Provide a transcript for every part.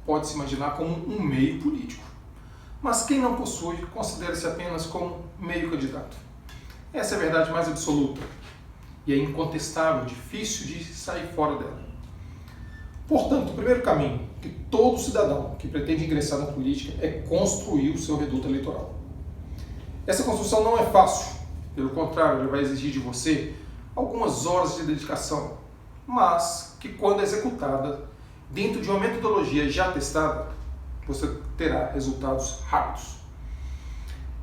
pode se imaginar como um meio político. Mas quem não possui, considera-se apenas como meio candidato. Essa é a verdade mais absoluta e é incontestável, difícil de sair fora dela. Portanto, o primeiro caminho que todo cidadão que pretende ingressar na política é construir o seu reduto eleitoral. Essa construção não é fácil, pelo contrário, ele vai exigir de você algumas horas de dedicação, mas que quando executada dentro de uma metodologia já testada, você terá resultados rápidos.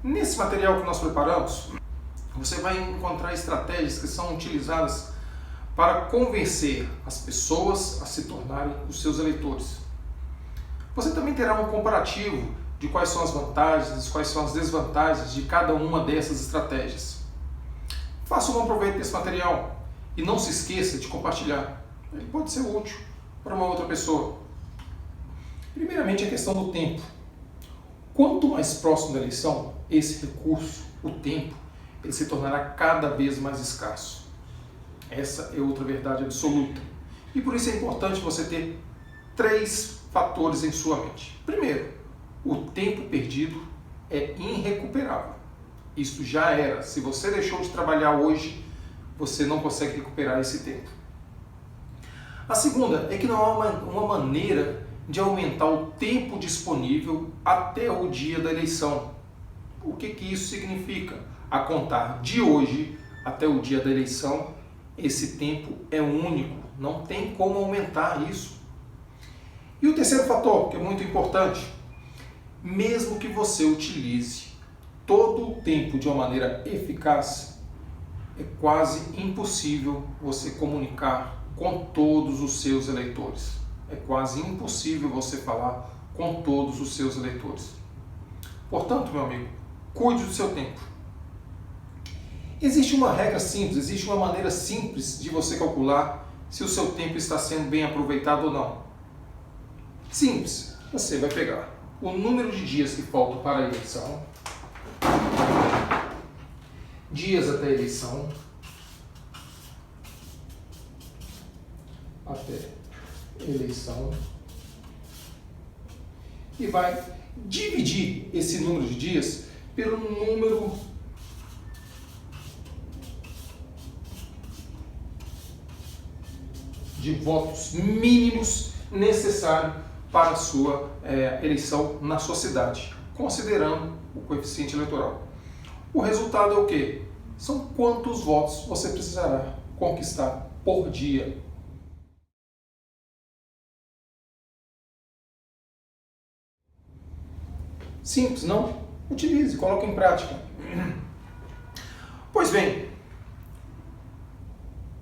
Nesse material que nós preparamos, você vai encontrar estratégias que são utilizadas para convencer as pessoas a se tornarem os seus eleitores. Você também terá um comparativo de quais são as vantagens e quais são as desvantagens de cada uma dessas estratégias. Faça um bom proveito desse material e não se esqueça de compartilhar. Ele pode ser útil para uma outra pessoa. Primeiramente, a questão do tempo. Quanto mais próximo da eleição, esse recurso, o tempo, ele se tornará cada vez mais escasso. Essa é outra verdade absoluta. E por isso é importante você ter 3 fatores em sua mente. Primeiro, o tempo perdido é irrecuperável. Isso já era. Se você deixou de trabalhar hoje, você não consegue recuperar esse tempo. A segunda é que não há uma maneira de aumentar o tempo disponível até o dia da eleição. O que isso significa? A contar de hoje até o dia da eleição, esse tempo é único, não tem como aumentar isso. E o terceiro fator, que é muito importante, mesmo que você utilize todo o tempo de uma maneira eficaz, é quase impossível você comunicar com todos os seus eleitores. É quase impossível você falar com todos os seus eleitores. Portanto, meu amigo, cuide do seu tempo. Existe uma regra simples, existe uma maneira simples de você calcular se o seu tempo está sendo bem aproveitado ou não. Simples. Você vai pegar o número de dias que faltam para a eleição, dias até a eleição, e vai dividir esse número de dias pelo número de votos mínimos necessário para a sua eleição na sua cidade, considerando o coeficiente eleitoral. O resultado é o quê? São quantos votos você precisará conquistar por dia. Simples, não? Utilize, coloque em prática. Pois bem,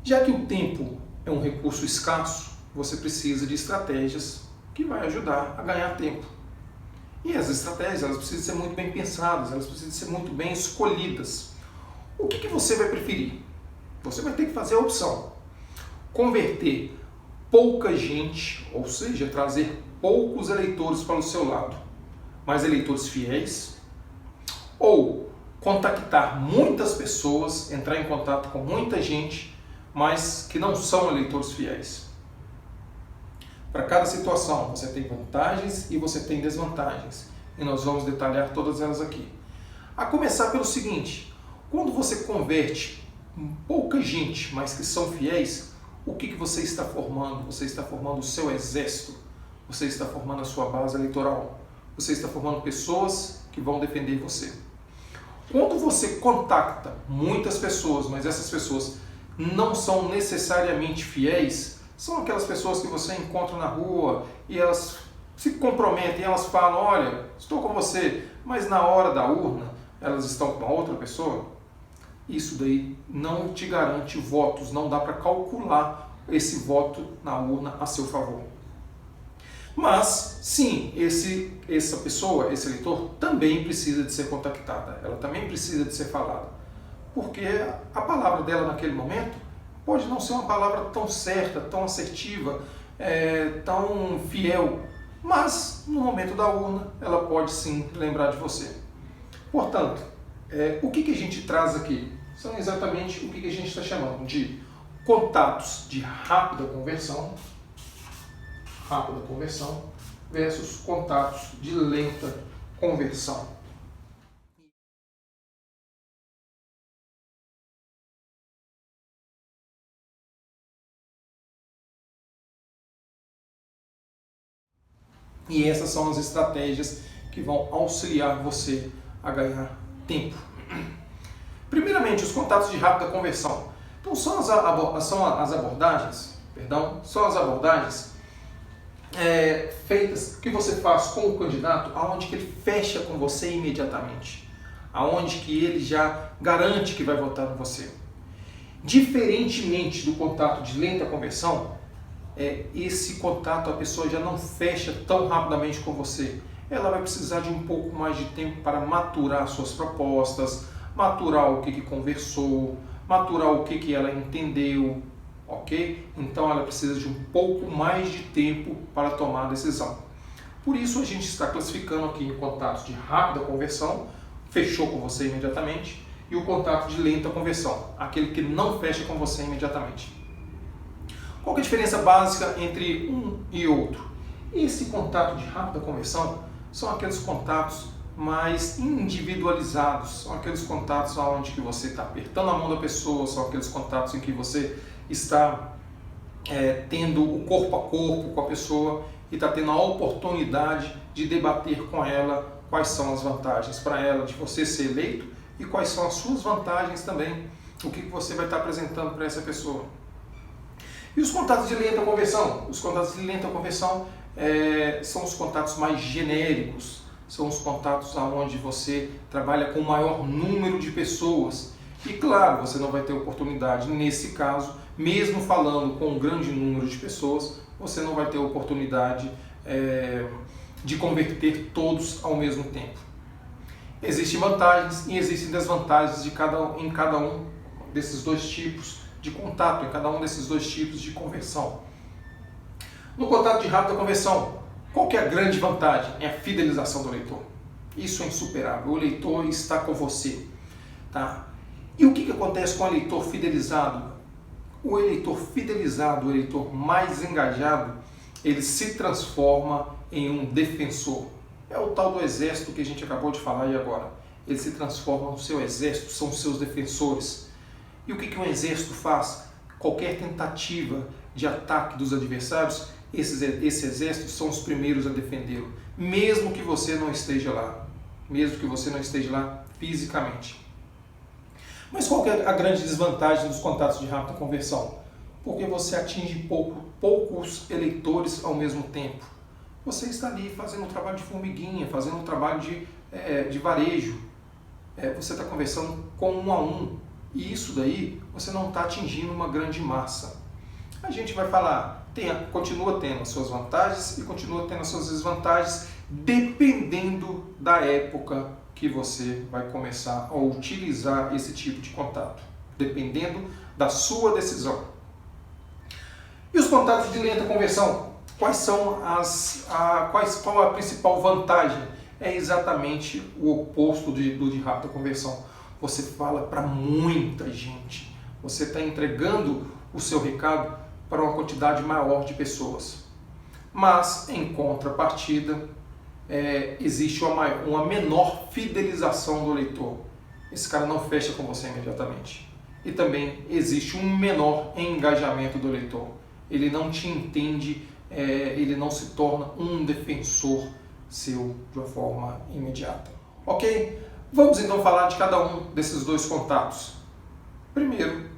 já que o tempo é um recurso escasso, você precisa de estratégias que vai ajudar a ganhar tempo. E as estratégias, elas precisam ser muito bem pensadas, elas precisam ser muito bem escolhidas. O que você vai preferir? Você vai ter que fazer a opção. Converter pouca gente, ou seja, trazer poucos eleitores para o seu lado, mas eleitores fiéis, ou contactar muitas pessoas, entrar em contato com muita gente, mas que não são eleitores fiéis. Para cada situação, você tem vantagens e você tem desvantagens, e nós vamos detalhar todas elas aqui. A começar pelo seguinte: quando você converte pouca gente, mas que são fiéis, o que você está formando? Você está formando o seu exército, você está formando a sua base eleitoral, você está formando pessoas que vão defender você. Quando você contacta muitas pessoas, mas essas pessoas não são necessariamente fiéis, são aquelas pessoas que você encontra na rua e elas se comprometem, elas falam: olha, estou com você, mas na hora da urna elas estão com a outra pessoa. Isso daí não te garante votos, não dá para calcular esse voto na urna a seu favor. Mas, sim, essa pessoa, esse eleitor, também precisa de ser contactada, ela também precisa de ser falada. Porque a palavra dela naquele momento pode não ser uma palavra tão certa, tão assertiva, tão fiel, mas no momento da urna ela pode sim lembrar de você. Portanto, o que a gente traz aqui? São exatamente o que a gente está chamando de contatos de rápida conversão, versus contatos de lenta conversão. E essas são as estratégias que vão auxiliar você a ganhar tempo. Primeiramente, os contatos de rápida conversão. Então, são as abordagens feitas que você faz com o candidato, aonde que ele fecha com você imediatamente, aonde que ele já garante que vai votar em você. Diferentemente do contato de lenta conversão, esse contato a pessoa já não fecha tão rapidamente com você. Ela vai precisar de um pouco mais de tempo para maturar suas propostas, maturar o que conversou, maturar o que ela entendeu, ok? Então ela precisa de um pouco mais de tempo para tomar a decisão. Por isso a gente está classificando aqui em contatos de rápida conversão, fechou com você imediatamente, e o contato de lenta conversão, aquele que não fecha com você imediatamente. Qual que é a diferença básica entre um e outro? Esse contato de rápida conversão são aqueles contatos mais individualizados, são aqueles contatos onde que você está apertando a mão da pessoa, são aqueles contatos em que você está tendo o corpo a corpo com a pessoa e está tendo a oportunidade de debater com ela quais são as vantagens para ela de você ser eleito e quais são as suas vantagens também, o que você vai estar apresentando para essa pessoa. E os contatos de lenta conversão? Os contatos de lenta conversão são os contatos mais genéricos, são os contatos onde você trabalha com o maior número de pessoas. E claro, você não vai ter oportunidade, nesse caso, mesmo falando com um grande número de pessoas, você não vai ter oportunidade de converter todos ao mesmo tempo. Existem vantagens e existem desvantagens em cada um desses dois tipos de contato, em cada um desses dois tipos de conversão. No contato de rápida conversão, qual que é a grande vantagem? É a fidelização do leitor. Isso é insuperável. O leitor está com você. Tá? E o que acontece com o eleitor fidelizado? O eleitor fidelizado, o eleitor mais engajado, ele se transforma em um defensor. É o tal do exército que a gente acabou de falar aí agora. Ele se transforma no seu exército, são os seus defensores. E o que um exército faz? Qualquer tentativa de ataque dos adversários, esse exército são os primeiros a defendê-lo, mesmo que você não esteja lá, fisicamente. Mas qual que é a grande desvantagem dos contatos de rápida conversão? Porque você atinge poucos eleitores ao mesmo tempo. Você está ali fazendo um trabalho de formiguinha, fazendo um trabalho de varejo. Você está conversando com um a um. E isso daí você não está atingindo uma grande massa. A gente vai falar, continua tendo as suas vantagens e continua tendo as suas desvantagens, dependendo da época que você vai começar a utilizar esse tipo de contato, dependendo da sua decisão. E os contatos de lenta conversão? Qual a principal vantagem? É exatamente o oposto do de rápida conversão. Você fala para muita gente, você está entregando o seu recado para uma quantidade maior de pessoas. Mas, em contrapartida, existe uma menor fidelização do leitor. Esse cara não fecha com você imediatamente. E também existe um menor engajamento do leitor. Ele não te entende, ele não se torna um defensor seu de uma forma imediata. Ok? Vamos então falar de cada um desses dois contatos. Primeiro,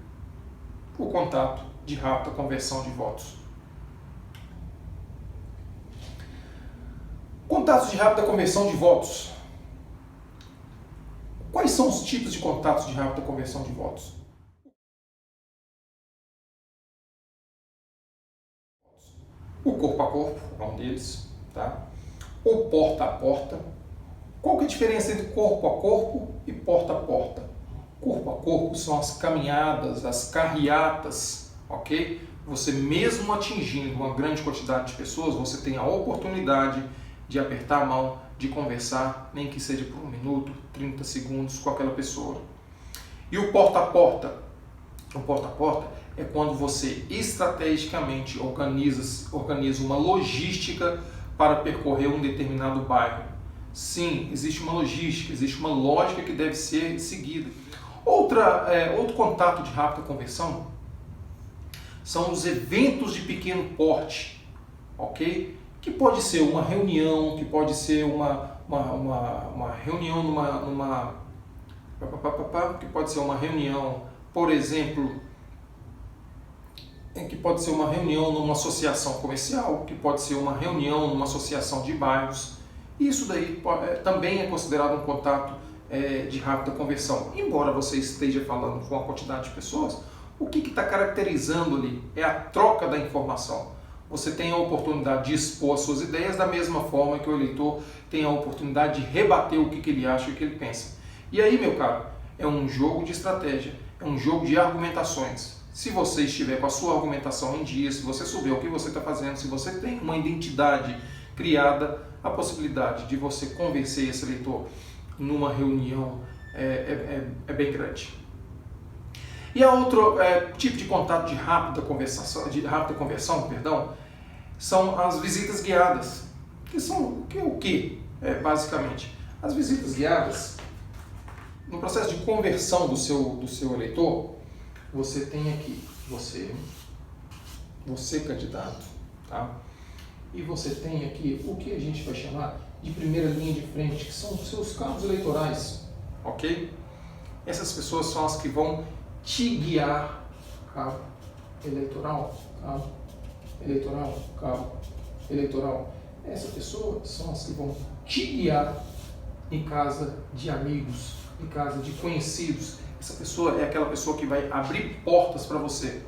o contato de rápida conversão de votos. Contatos de rápida conversão de votos. Quais são os tipos de contatos de rápida conversão de votos? O corpo a corpo é um deles, tá? O porta a porta. Qual que é a diferença entre corpo a corpo e porta a porta? Corpo a corpo são as caminhadas, as carreatas, ok? Você mesmo atingindo uma grande quantidade de pessoas, você tem a oportunidade de apertar a mão, de conversar, nem que seja por 1 minuto, 30 segundos com aquela pessoa. E o porta a porta? O porta a porta é quando você estrategicamente organiza uma logística para percorrer um determinado bairro. Sim, existe uma logística, existe uma lógica que deve ser seguida. Outro contato de rápida conversão são os eventos de pequeno porte, ok? Que pode ser uma reunião, que pode ser uma reunião que pode ser uma reunião, por exemplo, que pode ser uma reunião numa associação comercial, que pode ser uma reunião numa associação de bairros. Isso daí também é considerado um contato de rápida conversão. Embora você esteja falando com uma quantidade de pessoas, o que está caracterizando ali é a troca da informação. Você tem a oportunidade de expor as suas ideias da mesma forma que o eleitor tem a oportunidade de rebater o que ele acha e o que ele pensa. E aí, meu caro, é um jogo de estratégia, é um jogo de argumentações. Se você estiver com a sua argumentação em dia, se você souber o que você está fazendo, se você tem uma identidade criada, a possibilidade de você convencer esse eleitor numa reunião é bem grande. E a outro tipo de contato de rápida conversão, são as visitas guiadas. Que é o que, basicamente? As visitas guiadas, no processo de conversão do seu eleitor, você tem aqui, você candidato, tá? E você tem aqui o que a gente vai chamar de primeira linha de frente, que são os seus cabos eleitorais, ok? Essas pessoas são as que vão te guiar, cabo eleitoral, cabo eleitoral, cabo eleitoral. Essas pessoas são as que vão te guiar em casa de amigos, em casa de conhecidos. Essa pessoa é aquela pessoa que vai abrir portas para você.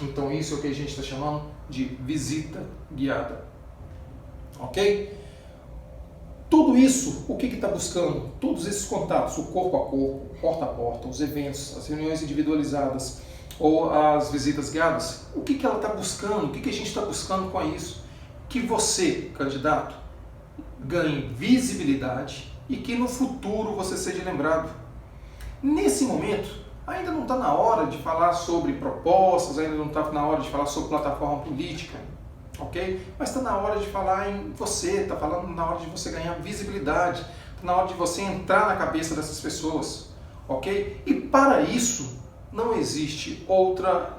Então isso é o que a gente está chamando de visita guiada. Ok? Tudo isso, o que está buscando? Todos esses contatos, o corpo a corpo, porta a porta, os eventos, as reuniões individualizadas ou as visitas guiadas, o que ela está buscando? O que a gente está buscando com isso? Que você, candidato, ganhe visibilidade e que no futuro você seja lembrado. Nesse momento, ainda não está na hora de falar sobre propostas, ainda não está na hora de falar sobre plataforma política, ok? Mas está na hora de falar em você, está falando na hora de você ganhar visibilidade, está na hora de você entrar na cabeça dessas pessoas, ok? E para isso, não existe outra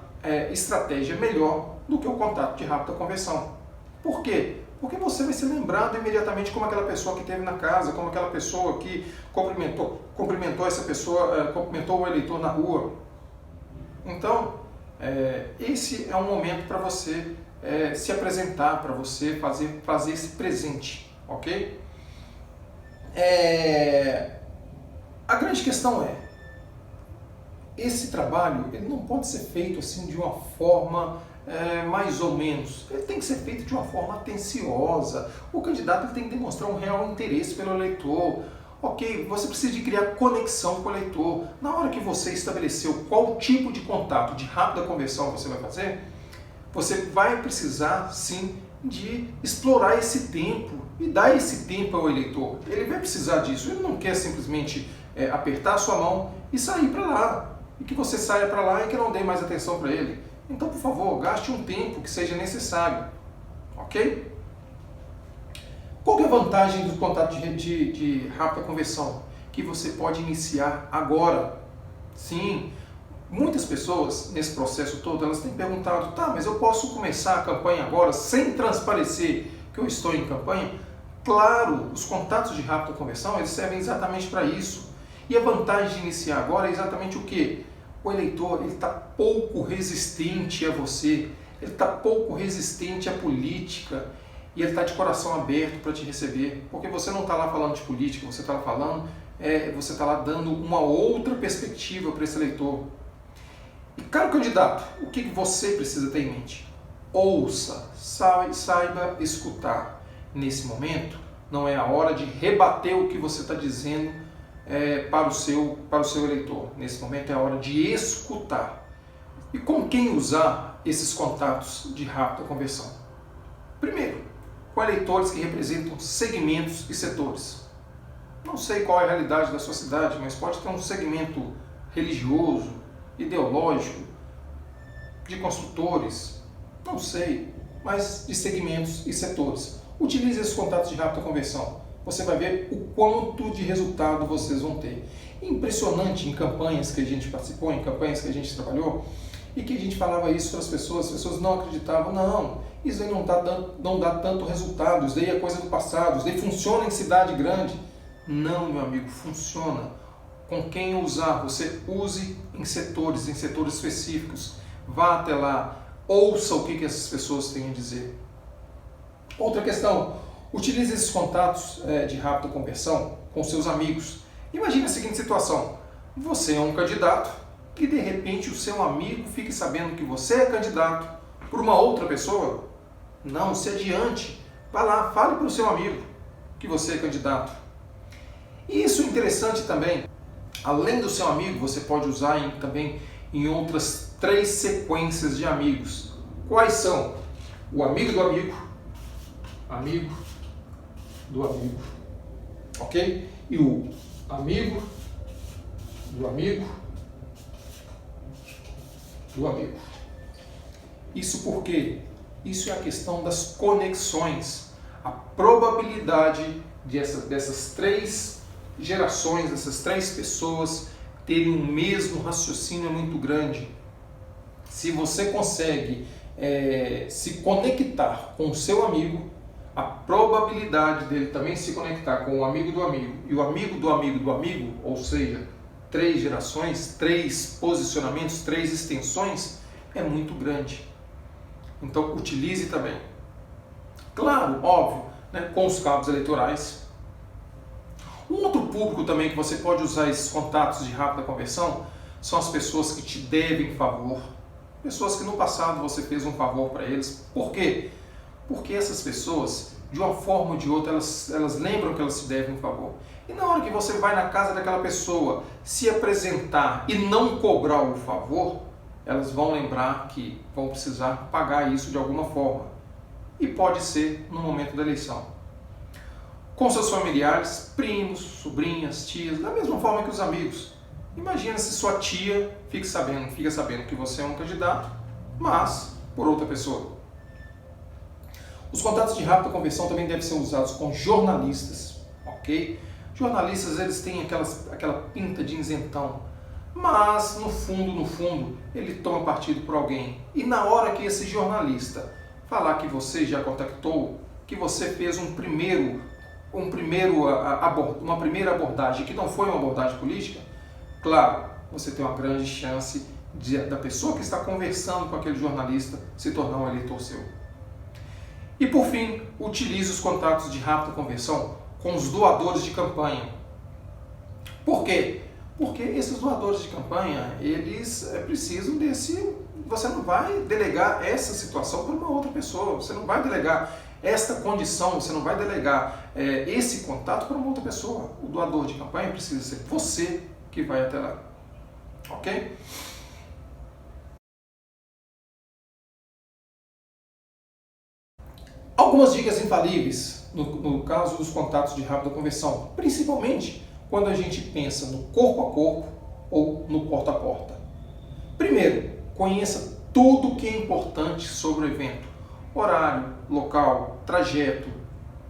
estratégia melhor do que o contato de rápida conversão. Por quê? Porque você vai ser lembrado imediatamente como aquela pessoa que esteve na casa, como aquela pessoa que cumprimentou essa pessoa, cumprimentou o eleitor na rua. Então, esse é um momento para você se apresentar, para você fazer esse presente, ok? A grande questão esse trabalho ele não pode ser feito assim de uma forma mais ou menos. Ele tem que ser feito de uma forma atenciosa. O candidato ele tem que demonstrar um real interesse pelo eleitor. Ok, você precisa de criar conexão com o eleitor. Na hora que você estabeleceu qual tipo de contato de rápida conversão você vai fazer, você vai precisar sim de explorar esse tempo e dar esse tempo ao eleitor. Ele vai precisar disso. Ele não quer simplesmente apertar a sua mão e sair para lá. E que você saia para lá e que não dê mais atenção para ele. Então, por favor, gaste um tempo que seja necessário, ok? Qual que é a vantagem do contato de rápida conversão? Que você pode iniciar agora. Sim, muitas pessoas nesse processo todo, elas têm perguntado, tá, mas eu posso começar a campanha agora sem transparecer que eu estou em campanha? Claro, os contatos de rápida conversão, eles servem exatamente para isso. E a vantagem de iniciar agora é exatamente o quê? O eleitor está pouco resistente a você, ele está pouco resistente à política e ele está de coração aberto para te receber, porque você não está lá falando de política, você está lá falando, você está lá dando uma outra perspectiva para esse eleitor. E caro candidato, o que você precisa ter em mente? Ouça, saiba escutar. Nesse momento, não é a hora de rebater o que você está dizendo para o seu eleitor. Nesse momento é a hora de escutar. E com quem usar esses contatos de rápida conversão? Primeiro, com eleitores que representam segmentos e setores. Não sei qual é a realidade da sua cidade, mas pode ter um segmento religioso, ideológico, de construtores, não sei, mas de segmentos e setores. Utilize esses contatos de rápida conversão. Você vai ver o quanto de resultado vocês vão ter. Impressionante em campanhas que a gente participou, em campanhas que a gente trabalhou, e que a gente falava isso para as pessoas não acreditavam, não, isso aí não dá tanto resultado, isso daí é coisa do passado, isso daí funciona em cidade grande. Não, meu amigo, funciona. Com quem usar, você use em setores específicos, vá até lá, ouça o que essas pessoas têm a dizer. Outra questão, utilize esses contatos de rápida conversão com seus amigos. Imagine a seguinte situação, você é um candidato e de repente o seu amigo fique sabendo que você é candidato por uma outra pessoa. Não, se adiante, vá lá, fale para o seu amigo que você é candidato. E isso é interessante também, além do seu amigo, você pode usar também em outras 3 sequências de amigos. Quais são? O amigo do amigo, amigo do amigo, ok? E o amigo do amigo do amigo. Isso porque isso é a questão das conexões, a probabilidade dessas 3 gerações, dessas 3 pessoas terem o mesmo raciocínio é muito grande. Se você consegue se conectar com o seu amigo, a probabilidade dele também se conectar com o amigo do amigo e o amigo do amigo do amigo, ou seja, 3 gerações, 3 posicionamentos, 3 extensões, é muito grande. Então utilize também. Claro, óbvio, né, com os cabos eleitorais. Um outro público também que você pode usar esses contatos de rápida conversão são as pessoas que te devem favor. Pessoas que no passado você fez um favor para eles. Por quê? Porque essas pessoas, de uma forma ou de outra, elas lembram que elas te devem um favor. E na hora que você vai na casa daquela pessoa se apresentar e não cobrar o favor, elas vão lembrar que vão precisar pagar isso de alguma forma. E pode ser no momento da eleição. Com seus familiares, primos, sobrinhas, tias, da mesma forma que os amigos. Imagina se sua tia fica sabendo que você é um candidato, mas por outra pessoa. Os contatos de rápida conversão também devem ser usados com jornalistas, ok? Jornalistas, eles têm aquela pinta de isentão, mas no fundo, ele toma partido por alguém. E na hora que esse jornalista falar que você já contactou, que você fez uma primeira abordagem que não foi uma abordagem política, claro, você tem uma grande chance da pessoa que está conversando com aquele jornalista se tornar um eleitor seu. E por fim, utilize os contatos de rápida conversão com os doadores de campanha. Por quê? Porque esses doadores de campanha, eles precisam desse... Você não vai delegar essa situação para uma outra pessoa, você não vai delegar esta condição, você não vai delegar esse contato para uma outra pessoa. O doador de campanha precisa ser você que vai até lá. Ok? Algumas dicas infalíveis no caso dos contatos de rápida conversão, principalmente quando a gente pensa no corpo a corpo ou no porta a porta. Primeiro, conheça tudo que é importante sobre o evento. Horário, local, trajeto.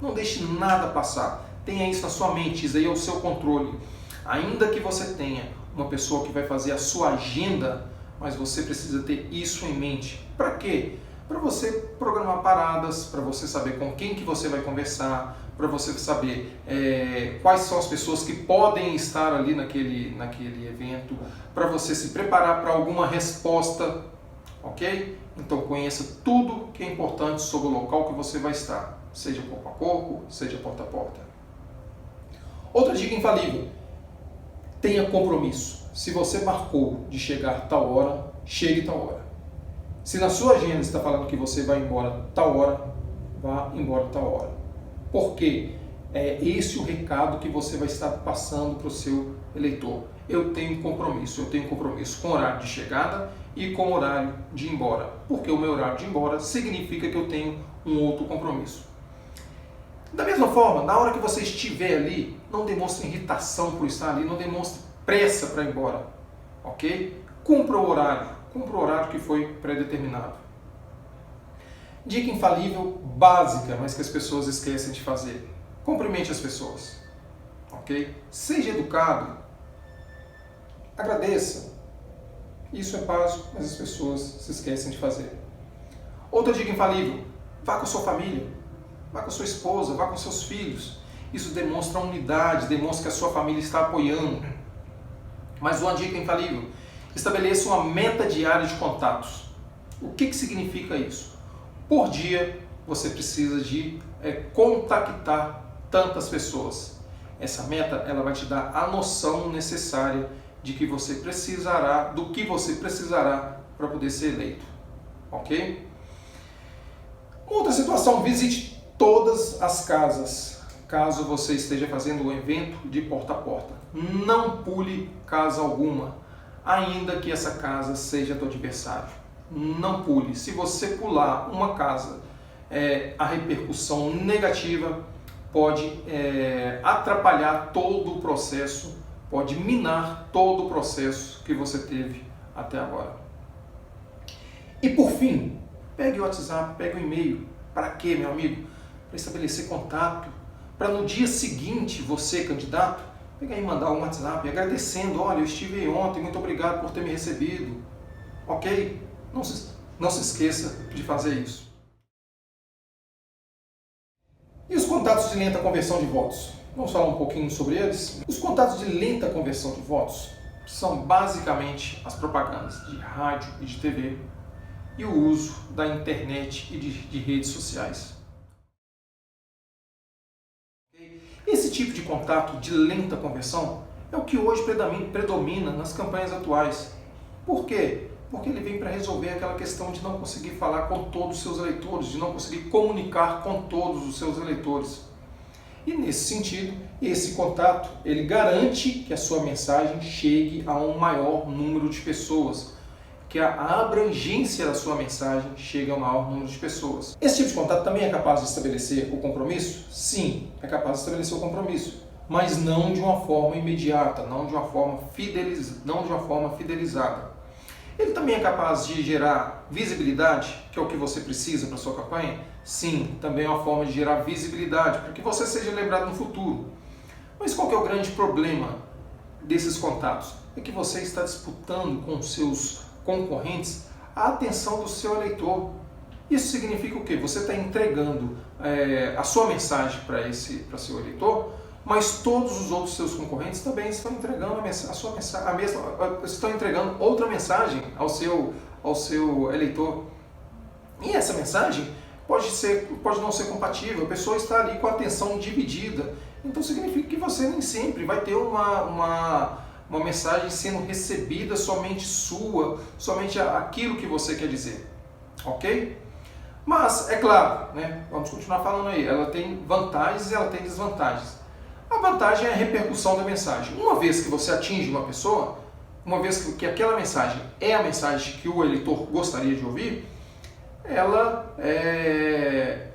Não deixe nada passar. Tenha isso na sua mente, isso aí é o seu controle. Ainda que você tenha uma pessoa que vai fazer a sua agenda, mas você precisa ter isso em mente. Para quê? Para você programar paradas, para você saber com quem que você vai conversar, para você saber quais são as pessoas que podem estar ali naquele evento, para você se preparar para alguma resposta, ok? Então conheça tudo que é importante sobre o local que você vai estar, seja corpo a corpo, seja porta a porta. Outra dica infalível, tenha compromisso. Se você marcou de chegar tal hora, chegue tal hora. Se na sua agenda está falando que você vai embora tal hora, vá embora tal hora. Porque é esse o recado que você vai estar passando para o seu eleitor. Eu tenho compromisso com o horário de chegada e com o horário de ir embora. Porque o meu horário de ir embora significa que eu tenho um outro compromisso. Da mesma forma, na hora que você estiver ali, não demonstre irritação por estar ali, não demonstre pressa para ir embora. Ok? Cumpra o horário que foi pré-determinado. Dica infalível, básica, mas que as pessoas esquecem de fazer. Cumprimente as pessoas. Ok? Seja educado. Agradeça. Isso é básico, mas as pessoas se esquecem de fazer. Outra dica infalível, vá com a sua família. Vá com a sua esposa, vá com seus filhos. Isso demonstra unidade, demonstra que a sua família está apoiando. Mais uma dica infalível, estabeleça uma meta diária de contatos. O que significa isso? Por dia, você precisa de contactar tantas pessoas. Essa meta ela vai te dar a noção necessária de que você precisará, do que você precisará para poder ser eleito. Ok? Outra situação, visite todas as casas, caso você esteja fazendo um evento de porta a porta. Não pule casa alguma, ainda que essa casa seja do adversário. Não pule. Se você pular uma casa, a repercussão negativa pode atrapalhar todo o processo, pode minar todo o processo que você teve até agora. E por fim, pegue o WhatsApp, pegue o e-mail. Para quê, meu amigo? Para estabelecer contato. Para no dia seguinte, você, candidato, pegar e mandar um WhatsApp agradecendo. Olha, eu estive aí ontem, muito obrigado por ter me recebido. Ok? Não se esqueça de fazer isso. E os contatos de lenta conversão de votos? Vamos falar um pouquinho sobre eles? Os contatos de lenta conversão de votos são basicamente as propagandas de rádio e de TV e o uso da internet e de redes sociais. Esse tipo de contato de lenta conversão é o que hoje predomina nas campanhas atuais. Por quê? Porque ele vem para resolver aquela questão de não conseguir falar com todos os seus eleitores, de não conseguir comunicar com todos os seus eleitores. E nesse sentido, esse contato, ele garante que a sua mensagem chegue a um maior número de pessoas, que a abrangência da sua mensagem chegue a um maior número de pessoas. Esse tipo de contato também é capaz de estabelecer o compromisso? Sim, é capaz de estabelecer o compromisso, mas não de uma forma imediata, não de uma forma fidelizada. Ele também é capaz de gerar visibilidade, que é o que você precisa para a sua campanha? Sim, também é uma forma de gerar visibilidade, para que você seja lembrado no futuro. Mas qual que é o grande problema desses contatos? É que você está disputando com os seus concorrentes a atenção do seu eleitor. Isso significa o quê? Você está entregando a sua mensagem para seu eleitor, mas todos os outros seus concorrentes também estão entregando estão entregando outra mensagem ao seu eleitor. E essa mensagem pode não ser compatível, a pessoa está ali com a atenção dividida. Então significa que você nem sempre vai ter uma mensagem sendo recebida somente sua, somente aquilo que você quer dizer. Ok? Mas, é claro, né, vamos continuar falando aí, ela tem vantagens e ela tem desvantagens. A vantagem é a repercussão da mensagem. Uma vez que você atinge uma pessoa, uma vez que aquela mensagem é a mensagem que o eleitor gostaria de ouvir,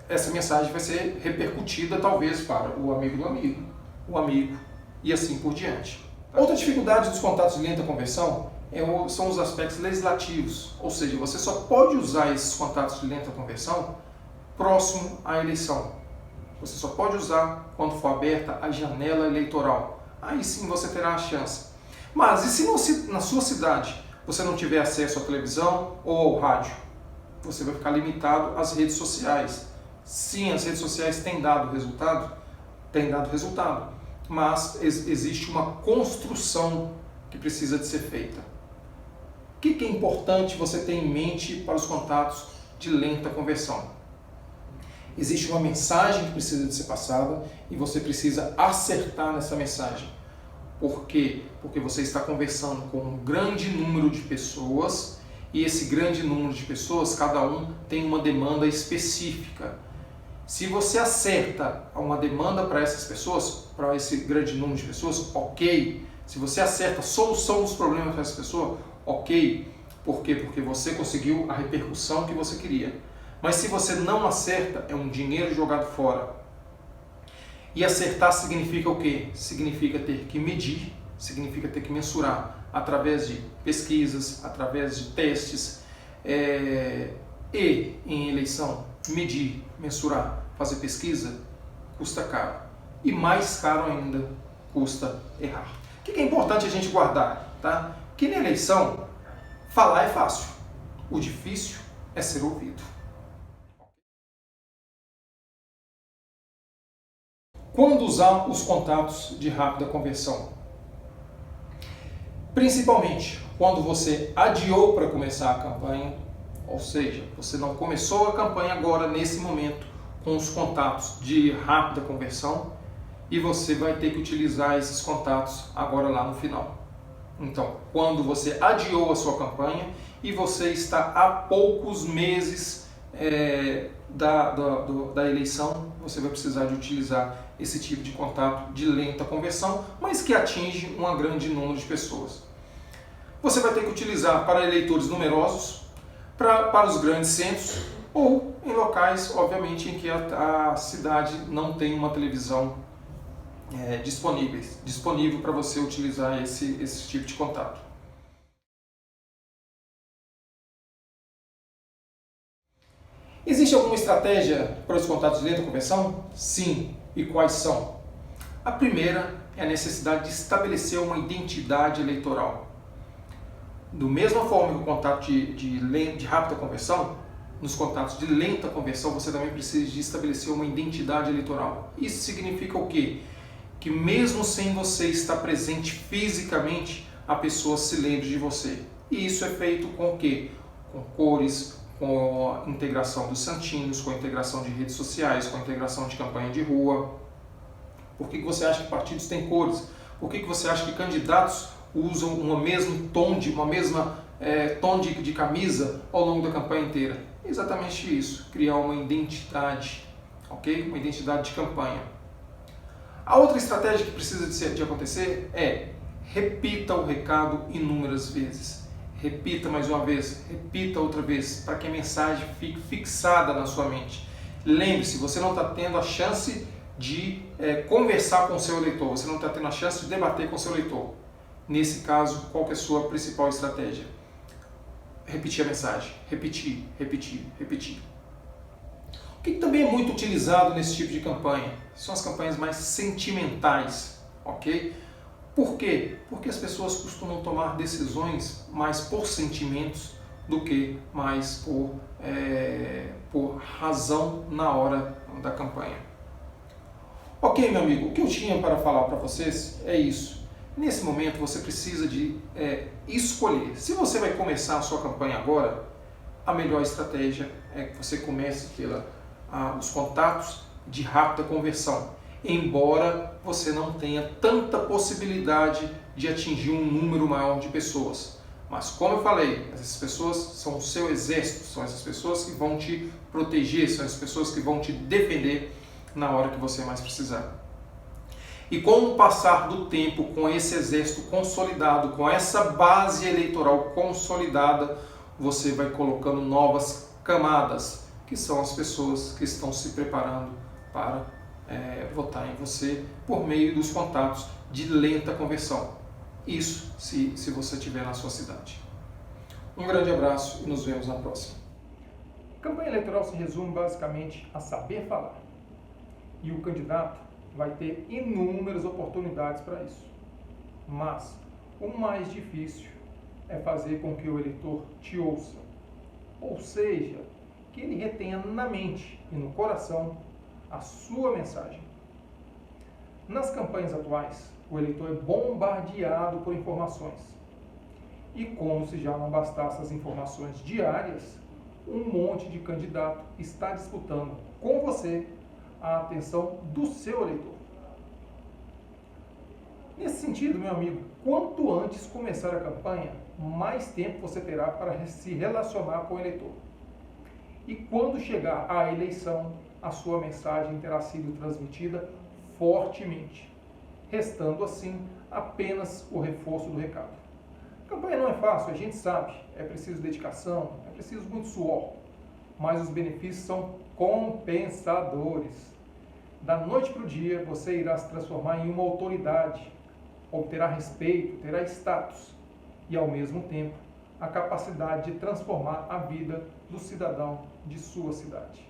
essa mensagem vai ser repercutida talvez para o amigo do amigo, o amigo e assim por diante. Outra dificuldade dos contatos de lenta conversão são os aspectos legislativos, ou seja, você só pode usar esses contatos de lenta conversão próximo à eleição. Você só pode usar quando for aberta a janela eleitoral. Aí sim você terá a chance. Mas e se na sua cidade você não tiver acesso à televisão ou ao rádio? Você vai ficar limitado às redes sociais. Sim, as redes sociais têm dado resultado? Têm dado resultado. Mas existe uma construção que precisa de ser feita. O que é importante você ter em mente para os contatos de lenta conversão? Existe uma mensagem que precisa de ser passada e você precisa acertar nessa mensagem. Por quê? Porque você está conversando com um grande número de pessoas e esse grande número de pessoas, cada um tem uma demanda específica. Se você acerta uma demanda para essas pessoas, para esse grande número de pessoas, ok. Se você acerta a solução dos problemas para essa pessoa, ok. Por quê? Porque você conseguiu a repercussão que você queria. Mas se você não acerta, é um dinheiro jogado fora. E acertar significa o quê? Significa ter que medir, significa ter que mensurar através de pesquisas, através de testes. E em eleição medir, mensurar, fazer pesquisa, custa caro. E mais caro ainda custa errar. O que é importante a gente guardar? Tá? Que na eleição, falar é fácil. O difícil é ser ouvido. Quando usar os contatos de rápida conversão? Principalmente quando você adiou para começar a campanha, ou seja, você não começou a campanha agora, nesse momento, com os contatos de rápida conversão, e você vai ter que utilizar esses contatos agora lá no final. Então, quando você adiou a sua campanha e você está a poucos meses da eleição, você vai precisar de utilizar esse tipo de contato de lenta conversão, mas que atinge um grande número de pessoas. Você vai ter que utilizar para eleitores numerosos, para os grandes centros ou em locais, obviamente, em que a cidade não tem uma televisão disponível para você utilizar esse tipo de contato. Existe alguma estratégia para os contatos de lenta conversão? Sim. E quais são? A primeira é a necessidade de estabelecer uma identidade eleitoral. Da mesma forma que o contato de rápida conversão, nos contatos de lenta conversão você também precisa de estabelecer uma identidade eleitoral. Isso significa o quê? Que mesmo sem você estar presente fisicamente, a pessoa se lembre de você. E isso é feito com o quê? Com cores, com a integração dos santinhos, com a integração de redes sociais, com a integração de campanha de rua. Por que você acha que partidos têm cores? Por que você acha que candidatos usam uma mesma tom de camisa ao longo da campanha inteira? É exatamente isso, criar uma identidade, ok? Uma identidade de campanha. A outra estratégia que precisa de acontecer é repita o recado inúmeras vezes. Repita mais uma vez, repita outra vez, para que a mensagem fique fixada na sua mente. Lembre-se, você não está tendo a chance de conversar com o seu eleitor, você não está tendo a chance de debater com o seu eleitor. Nesse caso, qual que é a sua principal estratégia? Repetir a mensagem, repetir, repetir, repetir. O que também é muito utilizado nesse tipo de campanha? São as campanhas mais sentimentais, ok? Por quê? Porque as pessoas costumam tomar decisões mais por sentimentos do que mais por razão na hora da campanha. Ok, meu amigo, o que eu tinha para falar para vocês é isso. Nesse momento você precisa de escolher. Se você vai começar a sua campanha agora, a melhor estratégia é que você comece os contatos de rápida conversão, embora você não tenha tanta possibilidade de atingir um número maior de pessoas. Mas como eu falei, essas pessoas são o seu exército, são essas pessoas que vão te proteger, são essas pessoas que vão te defender na hora que você mais precisar. E com o passar do tempo, com esse exército consolidado, com essa base eleitoral consolidada, você vai colocando novas camadas, que são as pessoas que estão se preparando para votar em você por meio dos contatos de lenta conversão. Isso se você estiver na sua cidade. Um grande abraço e nos vemos na próxima. Campanha eleitoral se resume basicamente a saber falar. E o candidato vai ter inúmeras oportunidades para isso. Mas o mais difícil é fazer com que o eleitor te ouça. Ou seja, que ele retenha na mente e no coração a sua mensagem. Nas campanhas atuais, o eleitor é bombardeado por informações. E como se já não bastasse as informações diárias, um monte de candidato está disputando com você a atenção do seu eleitor. Nesse sentido, meu amigo, quanto antes começar a campanha, mais tempo você terá para se relacionar com o eleitor. E quando chegar à eleição, a sua mensagem terá sido transmitida fortemente, restando assim apenas o reforço do recado. A campanha não é fácil, a gente sabe, é preciso dedicação, é preciso muito suor, mas os benefícios são compensadores. Da noite para o dia, você irá se transformar em uma autoridade, obterá respeito, terá status e, ao mesmo tempo, a capacidade de transformar a vida do cidadão de sua cidade.